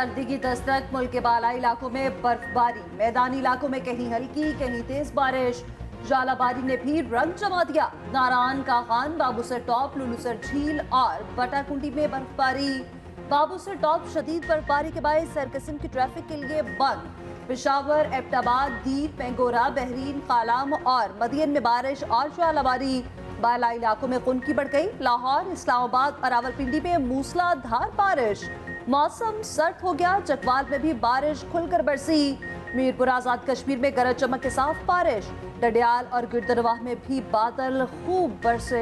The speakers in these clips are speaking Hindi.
सर्दी की दस्तक, मुल्क के बालाई इलाकों में बर्फबारी, मैदानी इलाकों में कहीं हल्की कहीं तेज बारिश। जालाबारी ने भी रंग जमा दिया। नारायण का खान, बाबूसर टॉप, लुलूसर झील और बटाकुंडी में बर्फबारी। बाबूसर टॉप शदीद बर्फबारी के बाद सरकसिम की ट्रैफिक के लिए बंद। पेशावर, एबटाबाद, दीर, पेंगोरा, बहरीन, कालाम और मदियन में बारिश और जालाबारी। बालाई इलाकों में खुनकी बढ़ गई। लाहौर, इस्लामाबाद और रावलपिंडी में मूसलाधार बारिश। मौसम सर्द हो गया। चकवाल में भी बारिश खुलकर बरसी। मीरपुर, आजाद कश्मीर में गरज चमक के साथ बारिश। डडियाल और गिरदरवाह में भी बादल खूब बरसे।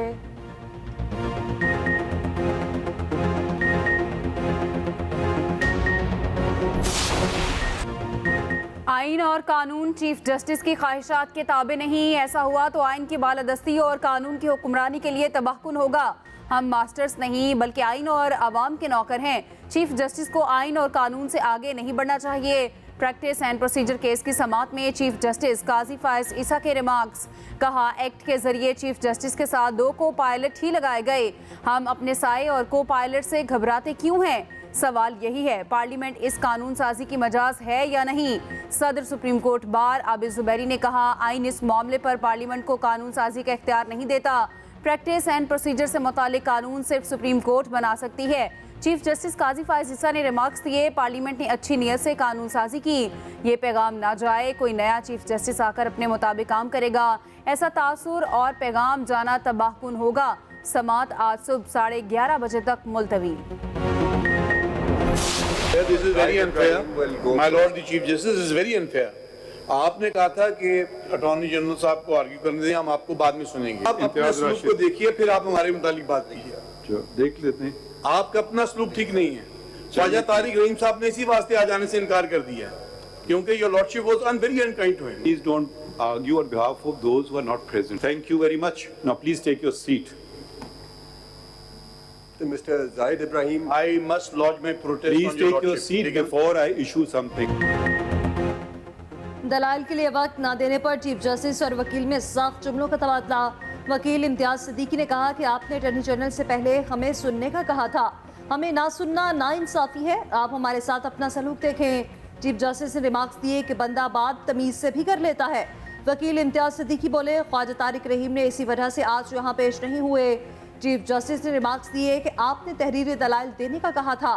आइन और कानून चीफ जस्टिस की ख्वाहिशात के ताबे नहीं। ऐसा हुआ तो आइन की बालादस्ती और कानून की हुक्मरानी के लिए तबाहकुन होगा। हम मास्टर्स नहीं बल्कि आइन और आवाम के नौकर हैं। चीफ जस्टिस को आइन और कानून से आगे नहीं बढ़ना चाहिए। प्रैक्टिस एंड प्रोसीजर केस की समाअत में चीफ जस्टिस काजी फायज ईसा के रिमार्क्स। कहा, एक्ट के जरिए चीफ जस्टिस के साथ 2 को पायलट ही लगाए गए। हम अपने साए और को पायलट से घबराते क्यों हैं? सवाल यही है, पार्लियामेंट इस कानून साजी की मजाज है या नहीं? सदर supreme court bar Abid Zubairi ने कहा, आइन इस मामले पर पार्लियामेंट को कानून साजी का इख्तियार नहीं देता। प्रैक्टिस एंड प्रोसीजर से मुतालिक कानून सिर्फ सुप्रीम कोर्ट बना सकती है। चीफ जस्टिस काजी फायज ईसा ने रिमार्क्स दिए, पार्लियामेंट ने अच्छी नीयत से कानून साजी की। ये पैगाम ना जाए कोई नया चीफ जस्टिस आकर अपने मुताबिक काम करेगा। ऐसा तासुर और पैगाम जाना तबाहकुन होगा। समाअत आज सुबह 11:30 बजे तक मुलतवी। This is very unfair. My Lord the Chief Justice, this is very unfair. आपने कहा था कि अटॉर्नी जनरल साहब को आर्ग्यू करने दें, हम आपको बाद में सुनेंगे। आप अपने सलूक को देखिए, फिर आप हमारे मुतालिक बात कीजिए। देख लेते हैं। आपका अपना सलूक ठीक नहीं है। ख्वाजा तारिक रहीम साहब ने इसी वास्ते आ जाने से इनकार कर दिया है, क्योंकि your lordship was very unkind to him. Please don't argue on behalf of those who are not present. Thank you very much. Now please take your seat. Mr. Zahid Ibrahim, I must lodge my protest Please on your take your lordship. seat before I issue something. दलाल के लिए वक्त न देने पर चीफ जस्टिस और वकील में सख्त जुमलों का तबादला। वकील इम्तियाज सिद्दीकी ने कहा कि आपने अटॉर्नी जनरल से पहले हमें सुनने का कहा था। हमें ना सुनना ना इंसाफी है। आप हमारे साथ अपना सलूक देखें। चीफ जस्टिस ने रिमार्क्स दिए कि बंदा बात तमीज से भी कर लेता है। वकील इम्तियाज सिद्दीकी बोले, ख्वाजा तारिक रहीम ने इसी वजह से आज यहाँ पेश नहीं हुए। चीफ जस्टिस ने रिमार्क्स दिए कि आपने तहरीर दलाइल देने का कहा था।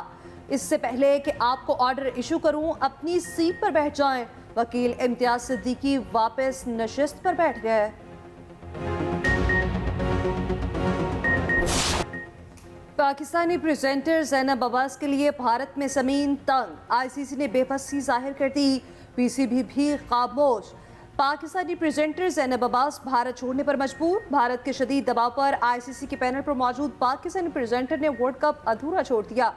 इससे पहले कि आपको ऑर्डर इशू करूं, अपनी सीट पर बैठ जाएं। वकील इम्तियाज सिद्दीकी वापस नशिस्त पर बैठ गए। पाकिस्तानी प्रेजेंटर ज़ैनब अब्बास के लिए भारत में ज़मीन तंग। आईसीसी ने बेबसी जाहिर कर दी। पीसीबी भी खामोश। पाकिस्तानी प्रेजेंटर ज़ैनब अब्बास भारत छोड़ने पर मजबूर। भारत के शदीद दबाव पर आईसीसी के पैनल पर मौजूद पाकिस्तानी प्रेजेंटर ने वर्ल्ड कप अधूरा छोड़ दिया।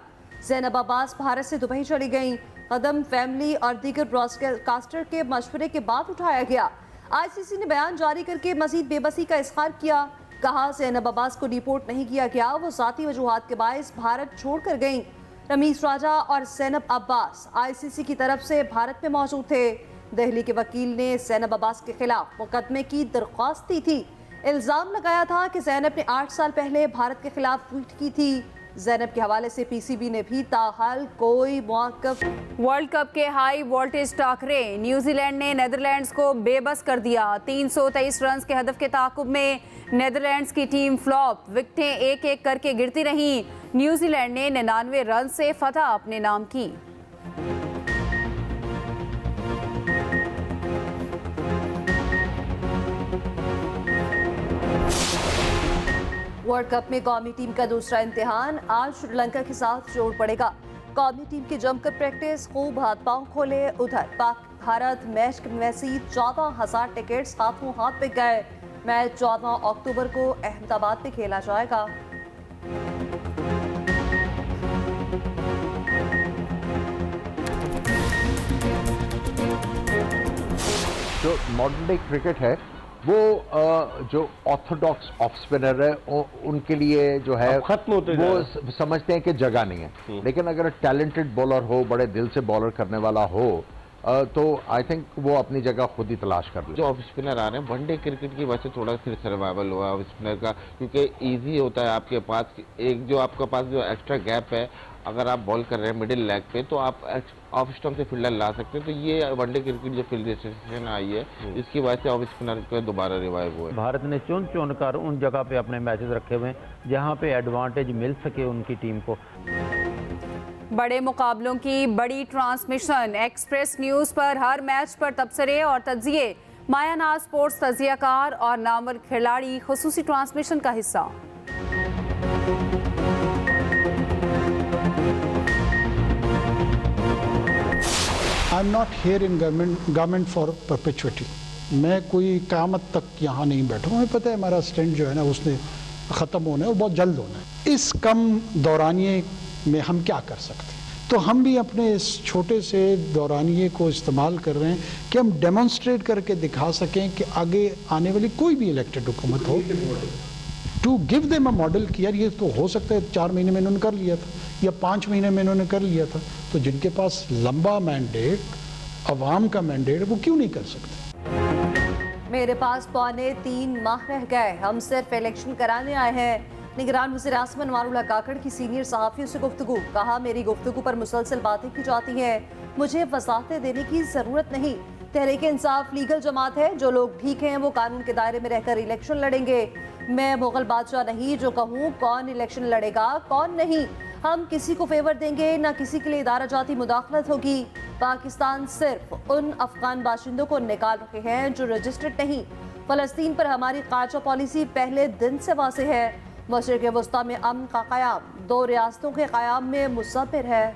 ज़ैनब अब्बास भारत से दुबई चली गईं। कदम फैमिली और दीगर ब्रॉडकास्टर के मशवरे के बाद उठाया गया। आईसीसी ने बयान जारी करके मजीद बेबसी का इजहार किया। कहा, ज़ैनब अब्बास को डिपोर्ट नहीं किया गया, वो ज़ाती वजूहात के बायस भारत छोड़कर गईं। रमीज राजा और ज़ैनब अब्बास आईसीसी की तरफ से भारत में मौजूद थे। दिल्ली के वकील ने ज़ैनब अब्बास के खिलाफ मुकदमे की दरख्वास्त दी थी। इल्ज़ाम लगाया था कि ज़ैनब ने 8 साल पहले भारत के खिलाफ ट्वीट की थी। ज़ैनब के हवाले से पीसीबी ने भी ताहाल कोई मौक़िफ़। वर्ल्ड कप के हाई वोल्टेज टाकरे, न्यूजीलैंड ने नीदरलैंड्स को बेबस कर दिया। 323 रन के हदफ के ताक़ुब में नीदरलैंड्स की टीम फ्लॉप। विकेटें एक एक करके गिरती रहीं। न्यूजीलैंड ने 99 रन से फतह अपने नाम की। वर्ल्ड कप में कौमी टीम का दूसरा इम्तिहान आज श्रीलंका के साथ जोड़ पड़ेगा। कौमी टीम की जमकर प्रैक्टिस, खूब हाथ पांव खोले। उधर पाक भारत मैच के मजीद 14,000 टिकट्स हाथों हाथ बिक गए। मैच 14 अक्टूबर को अहमदाबाद में खेला जाएगा। जो मॉडर्न डे क्रिकेट है वो जो ऑर्थोडॉक्स ऑफ स्पिनर है उनके लिए जो है खत्म होते वो समझते हैं कि जगह नहीं है। लेकिन अगर टैलेंटेड बॉलर हो, बड़े दिल से बॉलर करने वाला हो, तो आई थिंक वो अपनी जगह खुद ही तलाश कर ले। जो ऑफ स्पिनर आ रहे हैं वनडे क्रिकेट की वजह से थोड़ा फिर सर्वाइवल हुआ ऑफ स्पिनर का, क्योंकि इजी होता है आपके पास एक जो आपके पास जो एक्स्ट्रा गैप है अगर आप बॉल कर रहे हैं मिडिल लेग पे तो आप ऑफ स्टंप से फील्डर ला सकते हैं। तो ये वनडे क्रिकेट जो फील्ड रेस्ट्रिक्शन आई है इसकी वजह से ऑफ स्पिनर पे दोबारा रिवाइव हुआ है। भारत ने चुन कर उन जगह पे अपने मैचेस रखे हुए हैं जहां पे एडवांटेज मिल सके उनकी टीम को। बड़े मुकाबलों की बड़ी ट्रांसमिशन, एक्सप्रेस न्यूज़ पर हर मैच पर तबसरे और तज्जिए, माया नाज स्पोर्ट्स तज्जियाकार और नामवर खिलाड़ी खुसूसी ट्रांसमिशन का हिस्सा। I am not here in government for perpetuity. मैं कोई क़यामत तक यहाँ नहीं बैठा हूँ। हमें पता है हमारा स्टैंड जो है ना उसने ख़त्म होना है और बहुत जल्द होना है। इस कम दौरानिए में हम क्या कर सकते हैं? तो हम भी अपने इस छोटे से दौरानिए को इस्तेमाल कर रहे हैं कि हम डेमोन्स्ट्रेट करके दिखा सकें कि आगे आने वाली कोई भी इलेक्टेड हुकूमत हो, to give them a model कि यार ये तो हो सकता है 4 महीने में इन्होंने कर लिया था या 5 महीने में इन्होंने कर लिया था। तो जिनके पास लंबा मैंडेट, अवाम का मैंडेट, वो क्यों नहीं कर सकते? मेरे पास 2.25 माह रह गए, हम सिर्फ इलेक्शन कराने आए हैं। निगरान वज़ीर आज़म अनवारुल्लाह काकड़ की सीनियर सहाफ़ियों से गुफ्तगू, कहा मेरी गुफ्तगू पर मुसलसल बातें की जाती हैं, मुझे वज़ाहतें देने की ज़रूरत नहीं। तहरीक इंसाफ लीगल जमात है, जो लोग ठीक हैं वो कानून के दायरे में रहकर इलेक्शन लड़ेंगे। मैं मुगल बादशाह नहीं जो कहूँ कौन इलेक्शन लड़ेगा कौन नहीं। हम किसी को फेवर देंगे ना किसी के लिए इदारा जाती मुदाखलत होगी। पाकिस्तान सिर्फ उन अफगान बाशिंदों को निकाल रहे हैं जो रजिस्टर्ड नहीं। फ़लस्तीन पर हमारी क़ाचा पॉलिसी पहले दिन से वाज़ेह है। मशरिक़ वस्ता में अमन का क़याम 2 रियासतों के क़याम में मुसव्विर है।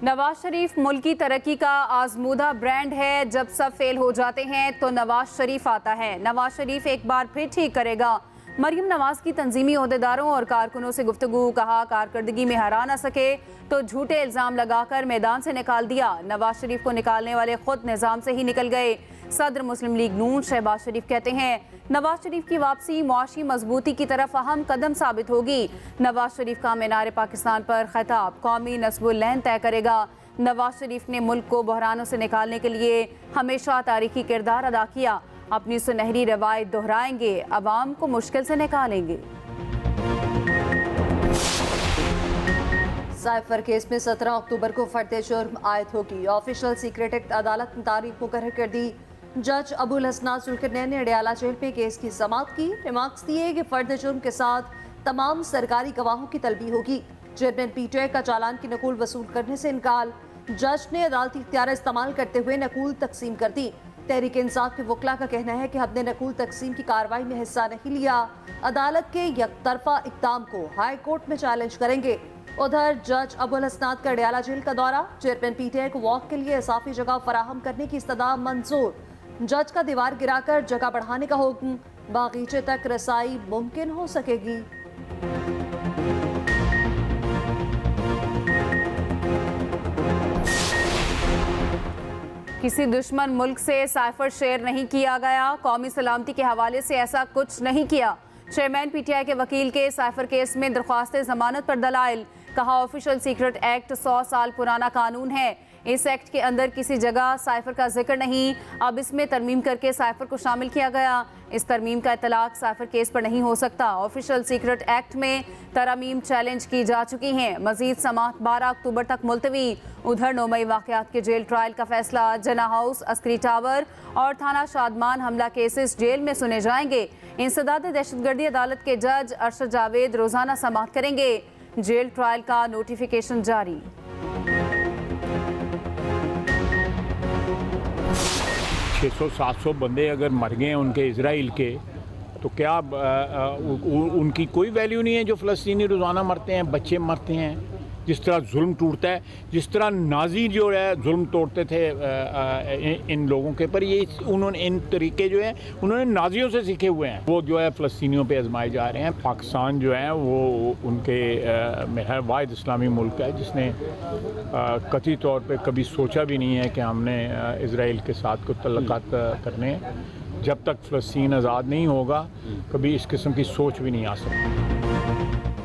नवाज शरीफ मुल्की तरक्की का आजमूदा ब्रांड है, जब सब फेल हो जाते हैं तो नवाज शरीफ आता है। नवाज शरीफ एक बार फिर ठीक करेगा। मरियम नवाज की तंजीमी ओहदेदारों और कारकुनों से गुफ्तगू, कहा कारकर्दगी में हरा ना सके तो झूठे इल्ज़ाम लगाकर मैदान से निकाल दिया। नवाज शरीफ को निकालने वाले खुद निज़ाम से ही निकल गए। सदर मुस्लिम लीग नून शहबाज शरीफ कहते हैं नवाज शरीफ की वापसी मुआशी मजबूती की तरफ अहम कदम साबित होगी। नवाज शरीफ का मीनार पाकिस्तान पर खिताब कौमी नस्बुल-लहन तय करेगा। नवाज शरीफ ने मुल्क को बहरानों से निकालने के लिए हमेशा तारीखी किरदार अदा किया। अपनी सुनहरी रवायत दोहराएंगे, अवाम को मुश्किल से निकालेंगे। साइफर केस में 17 अक्टूबर को फर्द जुर्म आयद होगी। ऑफिशियल सीक्रेट एक्ट अदालत ने तारीख मुकर्रर कर दी। जज अबुल हसनात जुल्करनैन ने अडयाला जेल में केस की समाअत की। रिमार्क्स दिए कि फर्द जुर्म के साथ तमाम सरकारी गवाहों की तलबी होगी। चेयरमैन पीटीआई का चालान की नकूल वसूल करने से इनकार। जज ने अदालती इख्तियार इस्तेमाल करते हुए नकूल तकसीम कर दी। तहरीक इंसाफ के वकला का कहना है कि हमने नकूल तकसीम की कार्रवाई में हिस्सा नहीं लिया। अदालत के यकतरफा इक़दाम को हाई कोर्ट में चैलेंज करेंगे। उधर जज अबुल हसनात का अडयाला जेल का दौरा, चेयरमैन पीटीआई को वॉक के लिए इजाफी जगह फराहम करने की इस्तदा मंजूर। जज का दीवार गिराकर जगह बढ़ाने का हुक्म, बागीचे तक रसाई मुमकिन हो सकेगी। किसी दुश्मन मुल्क से साइफर शेयर नहीं किया गया, कौमी सलामती के हवाले से ऐसा कुछ नहीं किया। चेयरमैन पीटीआई के वकील के साइफर केस में दरख्वास्त जमानत पर दलाइल, कहा ऑफिशियल सीक्रेट एक्ट 100 साल पुराना कानून है। इस एक्ट के अंदर किसी जगह साइफर का जिक्र नहीं, अब इसमें तरमीम करके साइफर को शामिल किया गया। इस तरमीम का इतलाक साइफर केस पर नहीं हो सकता। ऑफिशियल सीक्रेट एक्ट में तरमीम चैलेंज की जा चुकी हैं। मजीद समाअत 12 अक्टूबर तक मुलतवी। उधर 9 मई वाक़यात के जेल ट्रायल का फैसला, जना हाउस, अस्करी टावर और थाना शादमान हमला केसेस जेल में सुने जाएंगे। इंसदाद दहशतगर्दी अदालत के जज अरशद जावेद रोजाना समाअत करेंगे। जेल ट्रायल का नोटिफिकेशन जारी। 600-700 बंदे अगर मर गए हैं उनके इजराइल के, तो क्या उनकी कोई वैल्यू नहीं है? जो फ़लस्तीनी रोज़ाना मरते हैं, बच्चे मरते हैं, जिस तरह जुल्म टूटता है, जिस तरह नाजी जो है जुल्म तोड़ते थे इन लोगों के पर, ये उन्होंने इन तरीके जो हैं उन्होंने नाजियों से सीखे हुए हैं। वो जो है फ़लस्तीनियों पे आजमाए जा रहे हैं। पाकिस्तान जो है वो उनके है वाहिद इस्लामी मुल्क है जिसने कतई तौर पे कभी सोचा भी नहीं है कि हमने इज़राइल के साथ कोई तल्लुकात करने हैं। जब तक फ़लस्तीन आज़ाद नहीं होगा कभी इस किस्म की सोच भी नहीं आ सकती।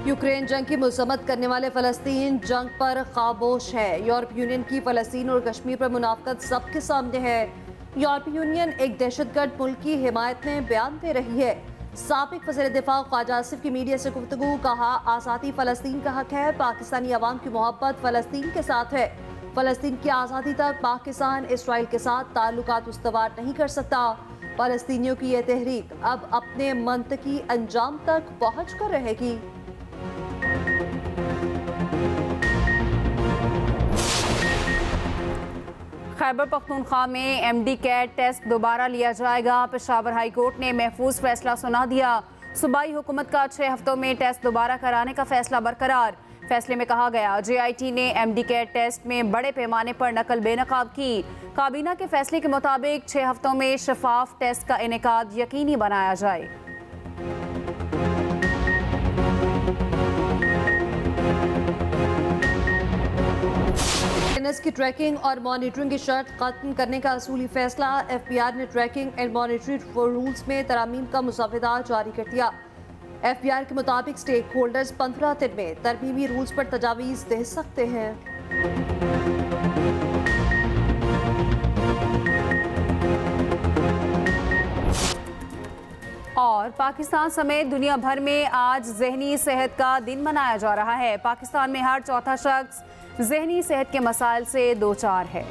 यूक्रेन जंग की मजम्मत करने वाले फ़लस्तीन जंग पर खामोश है। यूरोपीय यूनियन की फ़लस्तीन और कश्मीर पर मुनाफ़कत सबके सामने है। यूरोपीय यूनियन एक दहशतगर्द मुल्क की हिमायत में बयान दे रही है। साबिक वज़ीर दिफा ख्वाजा आसिफ की मीडिया से गुफ्तगू, कहा आज़ादी फ़लस्तीन का हक है, पाकिस्तानी अवाम की मोहब्बत फ़लस्तीन के साथ है। फ़लस्तीन की आज़ादी तक पाकिस्तान इसराइल के साथ ताल्लुकात उस्तवार नहीं कर सकता। फ़लस्तीनियों की यह तहरीक अब अपने मंतकी अंजाम तक पहुँच कर रहेगी। खैबर पख्तूनख्वा में एमडी कैट टेस्ट दोबारा लिया जाएगा। पेशावर हाई कोर्ट ने महफूज फैसला सुना दिया। सूबाई हुकूमत का 6 हफ्तों में टेस्ट दोबारा कराने का फैसला बरकरार। फैसले में कहा गया, JIT ने एमडी कैट टेस्ट में बड़े पैमाने पर नकल बेनकाब की। काबीना के फैसले के मुताबिक 6 हफ्तों में शफाफ टेस्ट का इनेकाद यकीनी बनाया जाए। की ट्रैकिंग और मॉनिटरिंग की शर्त खत्म करने का असूली फैसला। FBR ने ट्रैकिंग एंड मॉनिटरिंग रूल्स में तरमीम का मुसवदा जारी कर दिया। FBR के मुताबिक स्टेक होल्डर्स 15 दिन में तरमीमी रूल्स पर तजावीज़ दे सकते हैं। और पाकिस्तान समेत दुनिया भर में आज ज़हनी सेहत का दिन मनाया जा रहा है। पाकिस्तान में हर चौथा शख्स ज़हनी सेहत के मसाइल से दो चार है।